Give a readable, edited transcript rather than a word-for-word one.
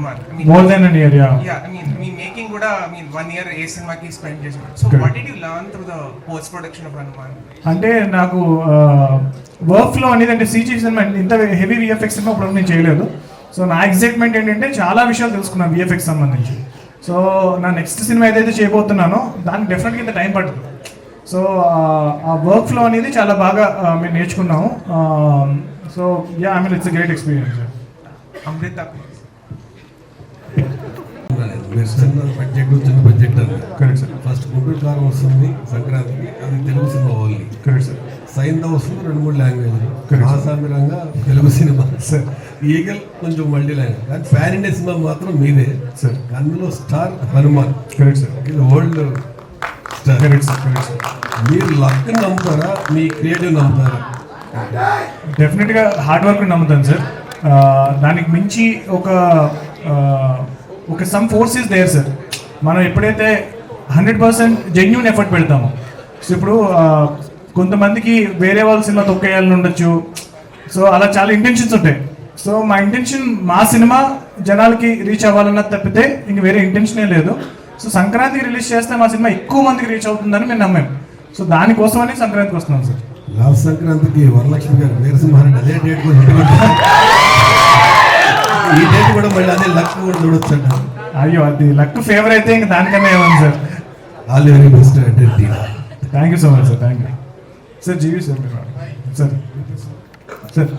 Hanuman. More than a year, yeah. Yeah, I mean making kuda 1 year ఏ సినిమాకి spend చేశారు. So what did you learn through the post production of Hanuman? అంటే నాకు work flow అనేది అంటే CG cinema ఇంత heavy VFX cinema ఇప్పుడు నేను చేయలేదు. సో నా ఎగ్జైట్మెంట్ ఏంటంటే చాలా విషయాలు తెలుసుకున్నాను విఎఫ్ఎక్స్ సంబంధించి. సో నా నెక్స్ట్ సినిమా ఏదైతే చేయబోతున్నానో దానికి డెఫినెట్గా ఇంత టైం పడుతుంది. సో ఆ వర్క్ ఫ్లో అనేది చాలా బాగా మేము నేర్చుకున్నాము. So ya I mean it's great experience. Amrita చిన్న బడ్జెట్ అది కరెక్ట్ సార్. ఫస్ట్ గుంటూరు కారం వస్తుంది సంక్రాంతికి, అది Telugu cinema only. Correct sir. Saindhav వస్తుంది 2-3 లాంగ్వేజ్లు, ఆసామిరంగా తెలుగు సినిమా సార్. ఈగల్ కొంచెం మల్టీ లాంగ్వేజ్, కానీ ప్యాన్ ఇండియా సినిమా మాత్రం మీదే సార్. అందులో స్టార్ హనుమాన్. Correct sir. ఇది old star. Correct sir. Correct sir. మీరు లక్ నమ్ముతారా, మీ క్రియేటివ్ నమ్ముతారా? డెఫినెట్గా హార్డ్ వర్క్ నమ్ముతాను సార్. దానికి మించి ఒక some force is there sir. మనం ఎప్పుడైతే 100% జెన్యూన్ ఎఫర్ట్ పెడతామో, సో ఇప్పుడు కొంతమందికి వేరే వాళ్ళ సినిమా తొక్కేయాలని ఉండొచ్చు. సో అలా చాలా ఇంటెన్షన్స్ ఉంటాయి. సో మా ఇంటెన్షన్ మా సినిమా జనాలకి రీచ్ అవ్వాలన్నది తప్పితే ఇంక వేరే ఇంటెన్షనే లేదు. సో సంక్రాంతికి రిలీజ్ చేస్తే మా సినిమా ఎక్కువ మందికి రీచ్ అవుతుందని మేము నమ్మాం. సో దానికోసమని సంక్రాంతికి వస్తున్నాం సార్. లాస్ట్ సంక్రాంతికి వరలక్ష్మి గారు వీరసింహారెడ్డి అదే డేట్ కూడా ఈ డేట్ కూడా మళ్ళీ అదే లక్ కూడా చూడొచ్చు. అయ్యో అది లక్ ఫేవర్ అయితే ఇంక దానికన్నా ఏమన్నా sir. All very best. Thank you so much sir. Thank you sir. GV sir మీరు సార్. సార్